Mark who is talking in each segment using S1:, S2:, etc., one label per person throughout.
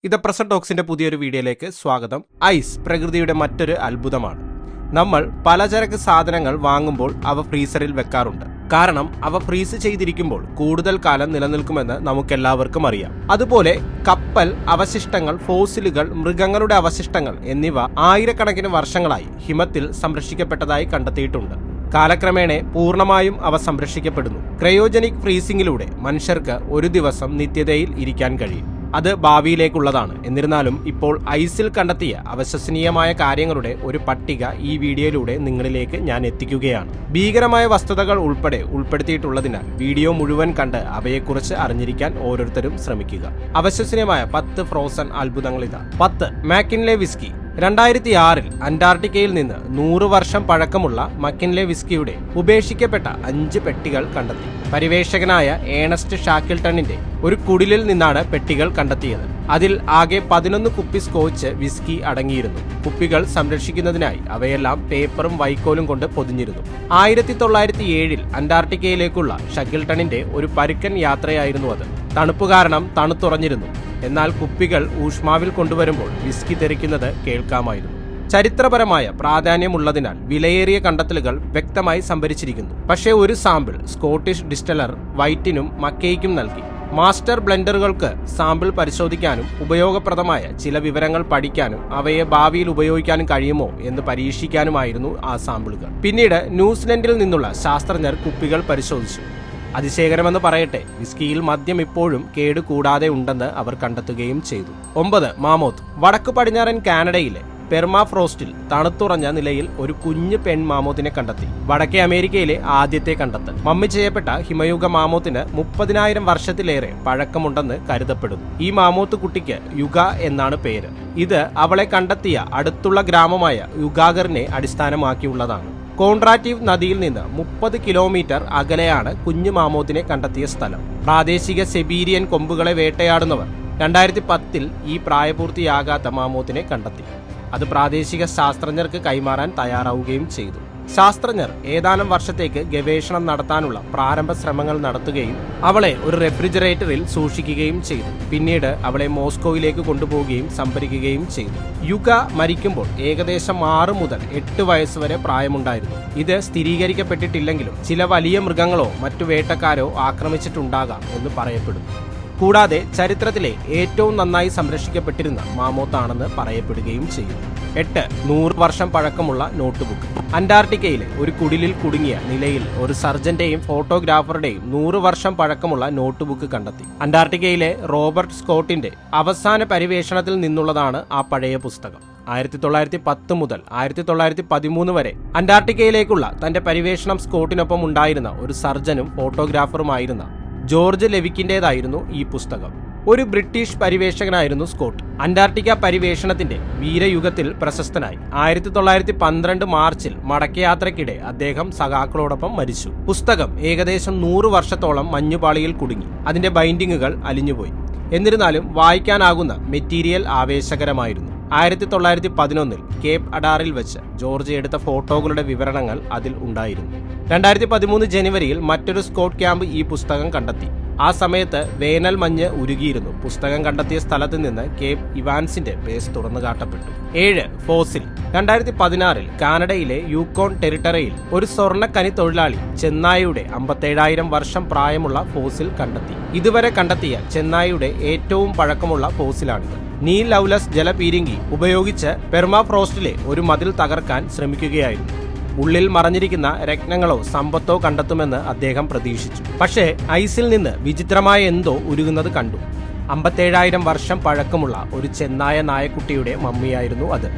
S1: ഇത് പ്രസന്റ് ടോക്സിന്റെ പുതിയൊരു വീഡിയോയിലേക്ക് സ്വാഗതം. ഐസ് പ്രകൃതിയുടെ മറ്റൊരു അത്ഭുതമാണ്. നമ്മൾ പലചരക്ക് സാധനങ്ങൾ വാങ്ങുമ്പോൾ അവ ഫ്രീസറിൽ വെക്കാറുണ്ട്. കാരണം അവ ഫ്രീസ് ചെയ്തിരിക്കുമ്പോൾ കൂടുതൽ കാലം നിലനിൽക്കുമെന്ന് നമുക്കെല്ലാവർക്കും അറിയാം. അതുപോലെ കപ്പൽ അവശിഷ്ടങ്ങൾ, ഫോസിലുകൾ, മൃഗങ്ങളുടെ അവശിഷ്ടങ്ങൾ എന്നിവ ആയിരക്കണക്കിന് വർഷങ്ങളായി ഹിമത്തിൽ സംരക്ഷിക്കപ്പെട്ടതായി കണ്ടെത്തിയിട്ടുണ്ട്. കാലക്രമേണ പൂർണ്ണമായും അവ സംരക്ഷിക്കപ്പെടുന്നു. ക്രയോജനിക് ഫ്രീസിംഗിലൂടെ മനുഷ്യർക്ക് ഒരു ദിവസം നിത്യതയിൽ ഇരിക്കാൻ കഴിയും. അത് ഭാവിയിലേക്കുള്ളതാണ്. എന്നിരുന്നാലും ഇപ്പോൾ ഐസിൽ കണ്ടെത്തിയ അവിശ്വസനീയമായ കാര്യങ്ങളുടെ ഒരു പട്ടിക ഈ വീഡിയോയിലൂടെ നിങ്ങളിലേക്ക് ഞാൻ എത്തിക്കുകയാണ്. ഭീകരമായ വസ്തുതകൾ ഉൾപ്പെടെ ഉൾപ്പെടുത്തിയിട്ടുള്ളതിനാൽ വീഡിയോ മുഴുവൻ കണ്ട് അവയെക്കുറിച്ച് അറിഞ്ഞിരിക്കാൻ ഓരോരുത്തരും ശ്രമിക്കുക. അവിശ്വസനീയമായ 10 ഫ്രോസൺ അത്ഭുതങ്ങൾ ഇതാ. 10. മാക്കിൻലെ വിസ്കി. 2006 അന്റാർട്ടിക്കയിൽ നിന്ന് 100 വർഷം പഴക്കമുള്ള മക്കിൻലെ വിസ്കിയുടെ ഉപേക്ഷിക്കപ്പെട്ട 5 പെട്ടികൾ കണ്ടെത്തി. പരിവേഷകനായ ഏണസ്റ്റ് ഷാക്കിൾട്ടണിന്റെ ഒരു കുടിലിൽ നിന്നാണ് പെട്ടികൾ കണ്ടെത്തിയത്. അതിൽ ആകെ 11 കുപ്പി സ്കോച്ച് വിസ്കി അടങ്ങിയിരുന്നു. കുപ്പികൾ സംരക്ഷിക്കുന്നതിനായി അവയെല്ലാം പേപ്പറും വൈക്കോലും കൊണ്ട് പൊതിഞ്ഞിരുന്നു. 1907 അന്റാർട്ടിക്കയിലേക്കുള്ള ഷക്കിൾട്ടണിന്റെ ഒരു പരുക്കൻ യാത്രയായിരുന്നു അത്. തണുപ്പ് കാരണം തണുത്തുറഞ്ഞിരുന്നു. എന്നാൽ കുപ്പികൾ ഊഷ്മാവിൽ കൊണ്ടുവരുമ്പോൾ വിസ്കി തെറിക്കുന്നത് കേൾക്കാമായിരുന്നു. ചരിത്രപരമായ പ്രാധാന്യമുള്ളതിനാൽ വിലയേറിയ കണ്ടെത്തലുകൾ വ്യക്തമായി സംഭരിച്ചിരിക്കുന്നു. പക്ഷേ ഒരു സാമ്പിൾ സ്കോട്ടിഷ് ഡിസ്റ്റലർ വൈറ്റിനും മക്കേയ്ക്കും നൽകി. മാസ്റ്റർ ബ്ലെൻഡറുകൾക്ക് സാമ്പിൾ പരിശോധിക്കാനും ഉപയോഗപ്രദമായ ചില വിവരങ്ങൾ പഠിക്കാനും അവയെ ഭാവിയിൽ ഉപയോഗിക്കാനും കഴിയുമോ എന്ന് പരീക്ഷിക്കാനുമായിരുന്നു ആ സാമ്പിളുകൾ. പിന്നീട് ന്യൂസിലൻഡിൽ നിന്നുള്ള ശാസ്ത്രജ്ഞർ കുപ്പികൾ പരിശോധിച്ചു. അതിശയകരമെന്ന് പറയട്ടെ, വിസ്കിയിൽ മദ്യം ഇപ്പോഴും കേടുകൂടാതെ ഉണ്ടെന്ന് അവർ കണ്ടെത്തുകയും ചെയ്തു. 9. മാമോത്ത്. വടക്കു പടിഞ്ഞാറൻ കാനഡയിലെ പെർമാഫ്രോസ്റ്റിൽ തണുത്തുറഞ്ഞ നിലയിൽ ഒരു കുഞ്ഞു പെൺ മാമോത്തിനെ കണ്ടെത്തി. വടക്കേ അമേരിക്കയിലെ ആദ്യത്തെ കണ്ടെത്തൽ. മമ്മി ചെയ്യപ്പെട്ട ഹിമയുഗ മാമോത്തിന് 30,000 വർഷത്തിലേറെ പഴക്കമുണ്ടെന്ന് കരുതപ്പെടുന്നു. ഈ മാമോത്ത് കുട്ടിക്ക് യുഗ എന്നാണ് പേര്. ഇത് അവളെ കണ്ടെത്തിയ അടുത്തുള്ള ഗ്രാമമായ യുഗാഗറിനെ അടിസ്ഥാനമാക്കിയുള്ളതാണ്. കോൺട്രാറ്റീവ് നദിയിൽ നിന്ന് 30 കിലോമീറ്റർ അകലെയാണ് കുഞ്ഞു മാമോത്തിനെ കണ്ടെത്തിയ സ്ഥലം. പ്രാദേശിക സെബീരിയൻ കൊമ്പുകളെ വേട്ടയാടുന്നവർ 2010 ഈ പ്രായപൂർത്തിയാകാത്ത മാമോത്തിനെ കണ്ടെത്തി. അത് പ്രാദേശിക ശാസ്ത്രജ്ഞർക്ക് കൈമാറാൻ തയ്യാറാവുകയും ചെയ്തു. ശാസ്ത്രജ്ഞർ ഏതാനും വർഷത്തേക്ക് ഗവേഷണം നടത്താനുള്ള പ്രാരംഭ ശ്രമങ്ങൾ നടത്തുകയും അവളെ ഒരു റെഫ്രിജറേറ്ററിൽ സൂക്ഷിക്കുകയും ചെയ്തു. പിന്നീട് അവളെ മോസ്കോയിലേക്ക് കൊണ്ടുപോവുകയും സംഭരിക്കുകയും ചെയ്തു. യുഗ മരിക്കുമ്പോൾ ഏകദേശം 6 മുതൽ 8 വയസ്സ് വരെ പ്രായമുണ്ടായിരുന്നു. ഇത് സ്ഥിരീകരിക്കപ്പെട്ടിട്ടില്ലെങ്കിലും ചില വലിയ മൃഗങ്ങളോ മറ്റു വേട്ടക്കാരോ ആക്രമിച്ചിട്ടുണ്ടാകാം എന്ന് പറയപ്പെടുന്നു. കൂടാതെ ചരിത്രത്തിലെ ഏറ്റവും നന്നായി സംരക്ഷിക്കപ്പെട്ടിരുന്ന മാമോത്താണെന്ന് പറയപ്പെടുകയും ചെയ്യുന്നു. 8. 100 വർഷം പഴക്കമുള്ള നോട്ട്ബുക്ക്. അന്റാർട്ടിക്കയിലെ ഒരു കുടിലിൽ കുടുങ്ങിയ നിലയിൽ ഒരു സർജന്റെയും ഫോട്ടോഗ്രാഫറുടെയും 100 വർഷം പഴക്കമുള്ള നോട്ട്ബുക്ക് കണ്ടെത്തി. അന്റാർട്ടിക്കയിലെ റോബർട്ട് സ്കോട്ടിന്റെ അവസാന പരിവേഷണത്തിൽ നിന്നുള്ളതാണ് ആ പഴയ പുസ്തകം. 1910 മുതൽ 1913 വരെ അന്റാർട്ടിക്കയിലേക്കുള്ള തന്റെ പരിവേഷണം സ്കോട്ടിനൊപ്പം ഉണ്ടായിരുന്ന ഒരു സർജനും ഫോട്ടോഗ്രാഫറുമായിരുന്ന ജോർജ് ലെവിക്കിന്റേതായിരുന്നു ഈ പുസ്തകം. ഒരു ബ്രിട്ടീഷ് പരിവേഷകനായിരുന്നു സ്കോട്ട്. അന്റാർട്ടിക്ക പരിവേഷണത്തിന്റെ വീരയുഗത്തിൽ പ്രശസ്തനായി. 1912 മാർച്ചിൽ മടക്കയാത്രയ്ക്കിടെ അദ്ദേഹം സഖാക്കളോടൊപ്പം മരിച്ചു. പുസ്തകം ഏകദേശം 100 വർഷത്തോളം മഞ്ഞുപാളിയിൽ കുടുങ്ങി. അതിന്റെ ബൈൻഡിങ്ങുകൾ അലിഞ്ഞുപോയി. എന്നിരുന്നാലും വായിക്കാനാകുന്ന മെറ്റീരിയൽ ആവേശകരമായിരുന്നു. 1911 കേപ്പ് അഡാറിൽ വെച്ച് ജോർജ് എടുത്ത ഫോട്ടോകളുടെ വിവരണങ്ങൾ അതിൽ ഉണ്ടായിരുന്നു. 2013 ജനുവരിയിൽ മറ്റൊരു സ്കോട്ട് ക്യാമ്പ് ഈ പുസ്തകം കണ്ടെത്തി. ആ സമയത്ത് വേനൽ മഞ്ഞ് ഉരുകിയിരുന്നു. പുസ്തകം കണ്ടെത്തിയ സ്ഥലത്ത് നിന്ന് കേപ്പ് ഇവാൻസിന്റെ ബേസ് തുറന്നു കാട്ടപ്പെട്ടു. 7. ഫോസിൽ. 2016 കാനഡയിലെ യൂക്കോൺ ടെറിട്ടറിയിൽ ഒരു സ്വർണ്ണക്കനി തൊഴിലാളി ചെന്നായിയുടെ 57,000 വർഷം പ്രായമുള്ള ഫോസിൽ കണ്ടെത്തി. ഇതുവരെ കണ്ടെത്തിയ ചെന്നായിയുടെ ഏറ്റവും പഴക്കമുള്ള ഫോസിലാണിത്. നീൽ ലൗലസ് ജലപീരിങ്കി ഉപയോഗിച്ച് പെർമാഫ്രോസ്റ്റിലെ ഒരു മതിൽ തകർക്കാൻ ശ്രമിക്കുകയായിരുന്നു. ഉള്ളിൽ മറഞ്ഞിരിക്കുന്ന രത്നങ്ങളോ സമ്പത്തോ കണ്ടെത്തുമെന്ന് അദ്ദേഹം പ്രതീക്ഷിച്ചു. പക്ഷേ ഐസിൽ നിന്ന് വിചിത്രമായ എന്തോ ഉരുകുന്നത് കണ്ടു. 57,000 വർഷം പഴക്കമുള്ള ഒരു ചെന്നായ നായക്കുട്ടിയുടെ മമ്മിയായിരുന്നു അത്.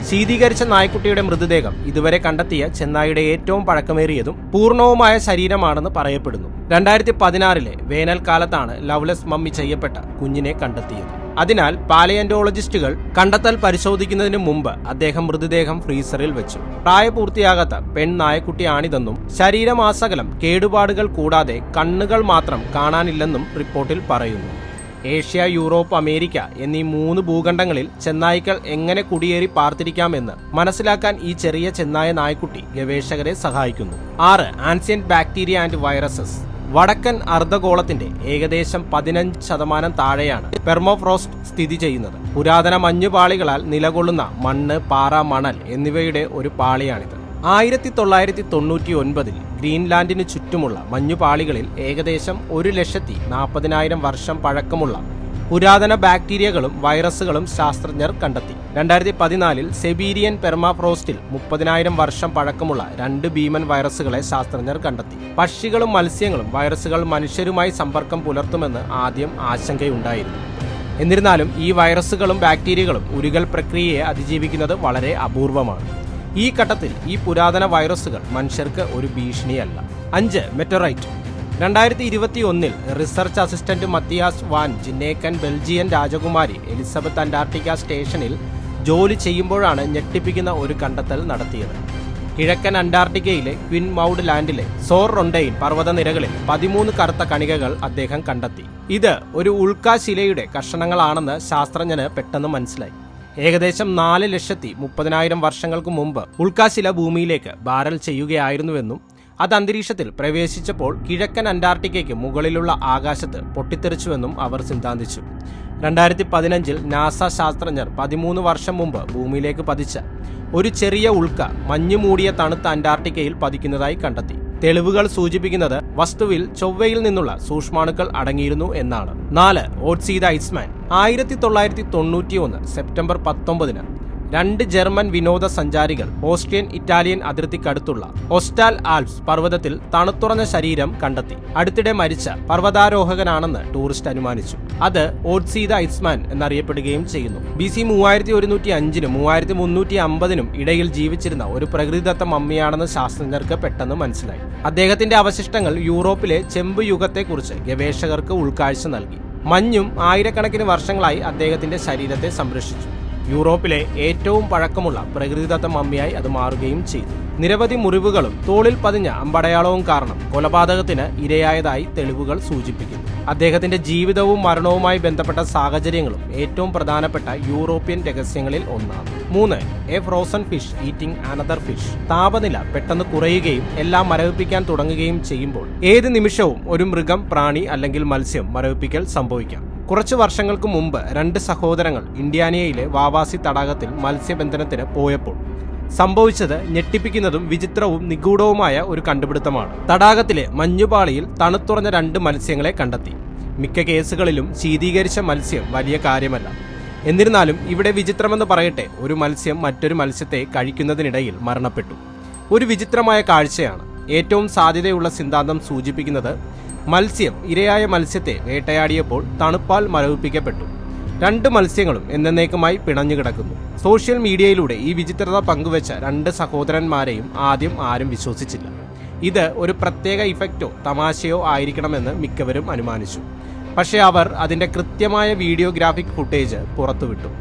S1: ശീതീകരിച്ച നായ്ക്കുട്ടിയുടെ മൃതദേഹം ഇതുവരെ കണ്ടെത്തിയ ചെന്നായുടെ ഏറ്റവും പഴക്കമേറിയതും പൂർണ്ണവുമായ ശരീരമാണെന്ന് പറയപ്പെടുന്നു. 2016 വേനൽക്കാലത്താണ് ലവ്ലെസ് മമ്മി ചെയ്യപ്പെട്ട കുഞ്ഞിനെ കണ്ടെത്തിയത്. അതിനാൽ പാലിയന്റോളജിസ്റ്റുകൾ കണ്ടെത്തൽ പരിശോധിക്കുന്നതിന് മുമ്പ് അദ്ദേഹം മൃതദേഹം ഫ്രീസറിൽ വെച്ചു. പ്രായപൂർത്തിയാകാത്ത പെൺ നായക്കുട്ടിയാണിതെന്നും ശരീരമാസകലം കേടുപാടുകൾ കൂടാതെ കണ്ണുകൾ മാത്രം കാണാനില്ലെന്നും റിപ്പോർട്ടിൽ പറയുന്നു. ഏഷ്യ, യൂറോപ്പ്, അമേരിക്ക എന്നീ 3 ഭൂഖണ്ഡങ്ങളിൽ ചെന്നായ്ക്കൾ എങ്ങനെ കുടിയേറി പാർത്തിരിക്കാമെന്ന് മനസ്സിലാക്കാൻ ഈ ചെറിയ ചെന്നായ നായ്ക്കുട്ടി ഗവേഷകരെ സഹായിക്കുന്നു. 6. Ancient bacteria and viruses. വടക്കൻ അർദ്ധഗോളത്തിന്റെ ഏകദേശം 15% താഴെയാണ് പെർമോഫ്രോസ്റ്റ് സ്ഥിതി ചെയ്യുന്നത്. പുരാതന മഞ്ഞുപാളികളാൽ നിലകൊള്ളുന്ന മണ്ണ്, പാറ, മണൽ എന്നിവയുടെ ഒരു പാളിയാണിത്. 1999 ഗ്രീൻലാൻഡിന് ചുറ്റുമുള്ള മഞ്ഞുപാളികളിൽ ഏകദേശം 1,40,000 വർഷം പഴക്കമുള്ള പുരാതന ബാക്ടീരിയകളും വൈറസുകളും ശാസ്ത്രജ്ഞർ കണ്ടെത്തി. 2014 സെബീരിയൻ പെർമാഫ്രോസ്റ്റിൽ 30,000 വർഷം പഴക്കമുള്ള 2 ഭീമൻ വൈറസുകളെ ശാസ്ത്രജ്ഞർ കണ്ടെത്തി. പക്ഷികളും മത്സ്യങ്ങളും വൈറസുകൾ മനുഷ്യരുമായി സമ്പർക്കം പുലർത്തുമെന്ന് ആദ്യം ആശങ്കയുണ്ടായിരുന്നു. എന്നിരുന്നാലും ഈ വൈറസുകളും ബാക്ടീരിയകളും ഉരുകൽ പ്രക്രിയയെ അതിജീവിക്കുന്നത് വളരെ അപൂർവമാണ്. ഈ ഘട്ടത്തിൽ ഈ പുരാതന വൈറസുകൾ മനുഷ്യർക്ക് ഒരു ഭീഷണിയല്ല. 5. Meteorite. 2021 research assistant Mathias Van Ginneken Belgian രാജകുമാരി എലിസബത്ത് അന്റാർട്ടിക്ക സ്റ്റേഷനിൽ ജോലി ചെയ്യുമ്പോഴാണ് ഞെട്ടിപ്പിക്കുന്ന ഒരു കണ്ടെത്തൽ നടത്തിയത്. കിഴക്കൻ അന്റാർട്ടിക്കയിലെ ക്വിൻ മൗഡ് ലാൻഡിലെ സോർ റൊണ്ടൈൻ പർവ്വതനിരകളിൽ 13 കറുത്ത കണികകൾ അദ്ദേഹം കണ്ടെത്തി. ഇത് ഒരു ഉൽക്കാശിലയുടെ കഷണങ്ങളാണെന്ന് ശാസ്ത്രജ്ഞന് പെട്ടെന്ന് മനസ്സിലായി. ഏകദേശം 4,30,000 വർഷങ്ങൾക്ക് മുമ്പ് ഉൽക്കാശില ഭൂമിയിലേക്ക് ബാരൽ ചെയ്യുകയായിരുന്നുവെന്നും അത് അന്തരീക്ഷത്തിൽ പ്രവേശിച്ചപ്പോൾ കിഴക്കൻ അന്റാർട്ടിക്കയ്ക്ക് മുകളിലുള്ള ആകാശത്ത് പൊട്ടിത്തെറിച്ചുവെന്നും അവർ സിദ്ധാന്തിച്ചു. 2015 നാസ ശാസ്ത്രജ്ഞർ 13 വർഷം മുമ്പ് ഭൂമിയിലേക്ക് പതിച്ച ഒരു ചെറിയ ഉൽക്ക മഞ്ഞു മൂടിയ തണുത്ത അന്റാർട്ടിക്കയിൽ പതിക്കുന്നതായി കണ്ടെത്തി. തെളിവുകൾ സൂചിപ്പിക്കുന്നത് വസ്തുവിൽ ചൊവ്വയിൽ നിന്നുള്ള സൂക്ഷ്മാണുക്കൾ അടങ്ങിയിരുന്നു എന്നാണ്. 4. ഓട്സി ദ ഐസ്മാൻ. 1991 സെപ്റ്റംബർ 19 2 ജർമ്മൻ വിനോദസഞ്ചാരികൾ ഓസ്ട്രിയൻ ഇറ്റാലിയൻ അതിർത്തിക്കടുത്തുള്ള ഒസ്റ്റാൽ ആൽപ്സ് പർവ്വതത്തിൽ തണുത്തുറഞ്ഞ ശരീരം കണ്ടെത്തി. അടുത്തിടെ മരിച്ച പർവ്വതാരോഹകനാണെന്ന് ടൂറിസ്റ്റ് അനുമാനിച്ചു. അത് ഓട്സി ദ ഐസ്മാൻ എന്നറിയപ്പെടുകയും ചെയ്യുന്നു. BC 3105-നും 3350-നും ഇടയിൽ ജീവിച്ചിരുന്ന ഒരു പ്രകൃതിദത്ത മമ്മിയാണെന്ന് ശാസ്ത്രജ്ഞർക്ക് പെട്ടെന്ന് മനസ്സിലായി. അദ്ദേഹത്തിന്റെ അവശിഷ്ടങ്ങൾ യൂറോപ്പിലെ ചെമ്പ് യുഗത്തെക്കുറിച്ച് ഗവേഷകർക്ക് ഉൾക്കാഴ്ച നൽകി. മഞ്ഞും ആയിരക്കണക്കിന് വർഷങ്ങളായി അദ്ദേഹത്തിന്റെ ശരീരത്തെ സംരക്ഷിച്ചു. യൂറോപ്പിലെ ഏറ്റവും പഴക്കമുള്ള പ്രകൃതിദത്ത മമ്മിയായി അത് മാറുകയും ചെയ്തു. നിരവധി മുറിവുകളും തോളിൽ പതിഞ്ഞ അമ്പടയാളവും കാരണം കൊലപാതകത്തിന് ഇരയായതായി തെളിവുകൾ സൂചിപ്പിക്കുന്നു. അദ്ദേഹത്തിന്റെ ജീവിതവും മരണവുമായി ബന്ധപ്പെട്ട സാഹചര്യങ്ങളും ഏറ്റവും പ്രധാനപ്പെട്ട യൂറോപ്യൻ രഹസ്യങ്ങളിൽ ഒന്നാണ്. 3. A frozen fish eating another fish. താപനില പെട്ടെന്ന് കുറയുകയും എല്ലാം മരവിപ്പിക്കാൻ തുടങ്ങുകയും ചെയ്യുമ്പോൾ ഏത് നിമിഷവും ഒരു മൃഗം, പ്രാണി അല്ലെങ്കിൽ മത്സ്യം മരവിപ്പിക്കൽ സംഭവിക്കാം. കുറച്ചു വർഷങ്ങൾക്ക് മുമ്പ് 2 സഹോദരങ്ങൾ ഇന്ത്യാനയിലെ വാവാസി തടാകത്തിൽ മത്സ്യബന്ധനത്തിന് പോയപ്പോൾ സംഭവിച്ചത് ഞെട്ടിപ്പിക്കുന്നതും വിചിത്രവും നിഗൂഢവുമായ ഒരു കണ്ടുപിടുത്തമാണ്. തടാകത്തിലെ മഞ്ഞുപാളിയിൽ തണുത്തുറഞ്ഞ 2 മത്സ്യങ്ങളെ കണ്ടെത്തി. മിക്ക കേസുകളിലും ശീതീകരിച്ച മത്സ്യം വലിയ കാര്യമല്ല. എന്നിരുന്നാലും ഇവിടെ വിചിത്രമെന്ന് പറയട്ടെ, ഒരു മത്സ്യം മറ്റൊരു മത്സ്യത്തെ കഴിക്കുന്നതിനിടയിൽ മരണപ്പെട്ടു. ഒരു വിചിത്രമായ കാഴ്ചയാണ്. ഏറ്റവും സാധ്യതയുള്ള സിദ്ധാന്തം സൂചിപ്പിക്കുന്നത് മത്സ്യം ഇരയായ മത്സ്യത്തെ വേട്ടയാടിയപ്പോൾ തണുപ്പാൽ മരവിപ്പിക്കപ്പെട്ടു. 2 മത്സ്യങ്ങളും എന്നേക്കുമായി പിണഞ്ഞുകിടക്കുന്നു. സോഷ്യൽ മീഡിയയിലൂടെ ഈ വിചിത്രത പങ്കുവെച്ച 2 സഹോദരന്മാരെയും ആദ്യം ആരും വിശ്വസിച്ചില്ല. ഇത് ഒരു പ്രത്യേക ഇഫക്റ്റോ തമാശയോ ആയിരിക്കണമെന്ന് മിക്കവരും അനുമാനിച്ചു. പക്ഷേ അവർ അതിന്റെ കൃത്യമായ വീഡിയോഗ്രാഫിക് ഫുട്ടേജ് പുറത്തുവിട്ടു.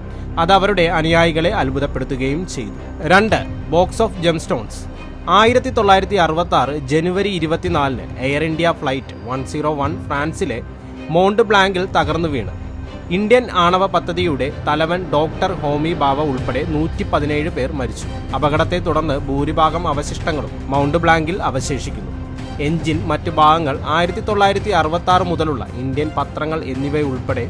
S1: അത് അവരുടെ അനുയായികളെ അത്ഭുതപ്പെടുത്തുകയും ചെയ്തു. 2. Box of gemstones. 1966 ജനുവരി 24 എയർ ഇന്ത്യ ഫ്ലൈറ്റ് 101 ഫ്രാൻസിലെ മോണ്ട് ബ്ലാങ്കിൽ തകർന്നു വീണ് ഇന്ത്യൻ ആണവ പദ്ധതിയുടെ തലവൻ ഡോക്ടർ ഹോമി ബാവ ഉൾപ്പെടെ 117 പേർ മരിച്ചു. അപകടത്തെ തുടർന്ന് ഭൂരിഭാഗം അവശിഷ്ടങ്ങളും മൗണ്ട് ബ്ലാങ്കിൽ അവശേഷിക്കുന്നു. എഞ്ചിൻ, മറ്റു ഭാഗങ്ങൾ, 1966 മുതലുള്ള ഇന്ത്യൻ പത്രങ്ങൾ എന്നിവയുൾപ്പെടെ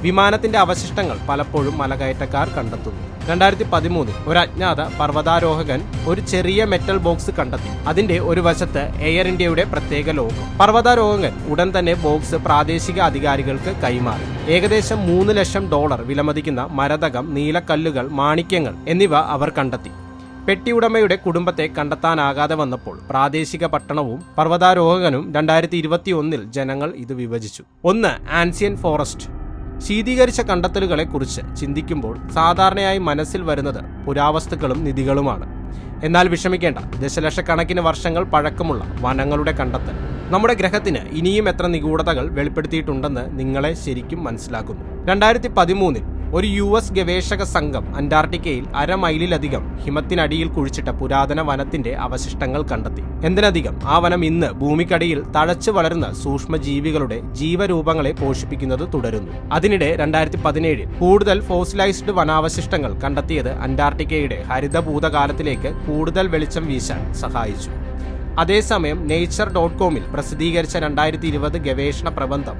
S1: വിമാനത്തിന്റെ അവശിഷ്ടങ്ങൾ പലപ്പോഴും മലകയറ്റക്കാർ കണ്ടെത്തുന്നു. 2013 ഒരു അജ്ഞാത പർവ്വതാരോഹകൻ ഒരു ചെറിയ മെറ്റൽ ബോക്സ് കണ്ടെത്തി. അതിന്റെ ഒരു വശത്ത് എയർ ഇന്ത്യയുടെ പ്രത്യേക ലോഗോ. പർവ്വതാരോഹകൻ ഉടൻ തന്നെ ബോക്സ് പ്രാദേശിക അധികാരികൾക്ക് കൈമാറി. ഏകദേശം $3 ലക്ഷം വിലമതിക്കുന്ന മരതകം, നീലക്കല്ലുകൾ, മാണിക്യങ്ങൾ എന്നിവ അവർ കണ്ടെത്തി. പെട്ടിയുടമയുടെ കുടുംബത്തെ കണ്ടെത്താനാകാതെ വന്നപ്പോൾ പ്രാദേശിക പട്ടണവും പർവ്വതാരോഹകനും 2021 ജനങ്ങൾ ഇത് വിഭജിച്ചു. 1. Ancient forest. ശീതീകരിച്ച കണ്ടെത്തലുകളെക്കുറിച്ച് ചിന്തിക്കുമ്പോൾ സാധാരണയായി മനസ്സിൽ വരുന്നത് പുരാവസ്തുക്കളും നിധികളുമാണ്. എന്നാൽ വിഷമിക്കേണ്ട, ദശലക്ഷക്കണക്കിന് വർഷങ്ങൾ പഴക്കമുള്ള വനങ്ങളുടെ കണ്ടെത്തൽ നമ്മുടെ ഗ്രഹത്തിന് ഇനിയും എത്ര നിഗൂഢതകൾ വെളിപ്പെടുത്തിയിട്ടുണ്ടെന്ന് നിങ്ങളെ ശരിക്കും മനസ്സിലാക്കുന്നു. 2013 ഒരു US ഗവേഷക സംഘം അന്റാർട്ടിക്കയിൽ 1/2 മൈലിലധികം ഹിമത്തിനടിയിൽ കുഴിച്ചിട്ട പുരാതന വനത്തിന്റെ അവശിഷ്ടങ്ങൾ കണ്ടെത്തി. എന്തിനധികം, ആ വനം ഇന്ന് ഭൂമിക്കടിയിൽ തഴച്ചു വളരുന്ന സൂക്ഷ്മജീവികളുടെ ജീവരൂപങ്ങളെ പോഷിപ്പിക്കുന്നത് തുടരുന്നു. അതിനിടെ 2017 കൂടുതൽ ഫോസിലൈസ്ഡ് വനാവശിഷ്ടങ്ങൾ കണ്ടെത്തിയത് അന്റാർട്ടിക്കയുടെ ഹരിതഭൂതകാലത്തിലേക്ക് കൂടുതൽ വെളിച്ചം വീശാൻ സഹായിച്ചു. അതേസമയം nature.com പ്രസിദ്ധീകരിച്ച 2020 ഗവേഷണ പ്രബന്ധം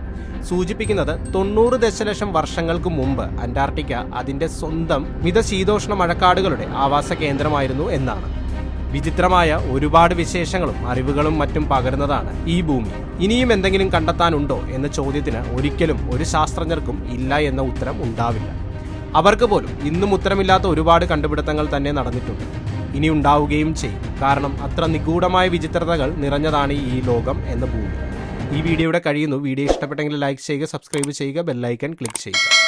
S1: സൂചിപ്പിക്കുന്നത് 90 ദശലക്ഷം വർഷങ്ങൾക്ക് മുമ്പ് അന്റാർട്ടിക്ക അതിന്റെ സ്വന്തം മിതശീതോഷ്ണ മഴക്കാടുകളുടെ ആവാസ കേന്ദ്രമായിരുന്നു എന്നാണ്. വിചിത്രമായ ഒരുപാട് വിശേഷങ്ങളും അറിവുകളും മറ്റും പകരുന്നതാണ് ഈ ഭൂമി. ഇനിയും എന്തെങ്കിലും കണ്ടെത്താനുണ്ടോ എന്ന ചോദ്യത്തിന് ഒരിക്കലും ഒരു ശാസ്ത്രജ്ഞർക്കും ഇല്ല എന്ന ഉത്തരം ഉണ്ടാവില്ല. അവർക്ക് പോലും ഇന്നും ഉത്തരമില്ലാത്ത ഒരുപാട് കണ്ടുപിടുത്തങ്ങൾ തന്നെ നടന്നിട്ടുണ്ട്, ഇനി ഉണ്ടാവുകയും ചെയ്യും. കാരണം അത്ര നിഗൂഢമായ വിചിത്രതകൾ നിറഞ്ഞതാണ് ഈ ലോകം എന്ന ഭൂമി. ഈ വീഡിയോയുടെ കഴിയുന്നു. വീഡിയോ ഇഷ്ടപ്പെട്ടെങ്കിൽ ലൈക്ക് ചെയ്യുക, സബ്സ്ക്രൈബ് ചെയ്യുക, ബെല്ലൈക്കൺ ക്ലിക്ക് ചെയ്യുക.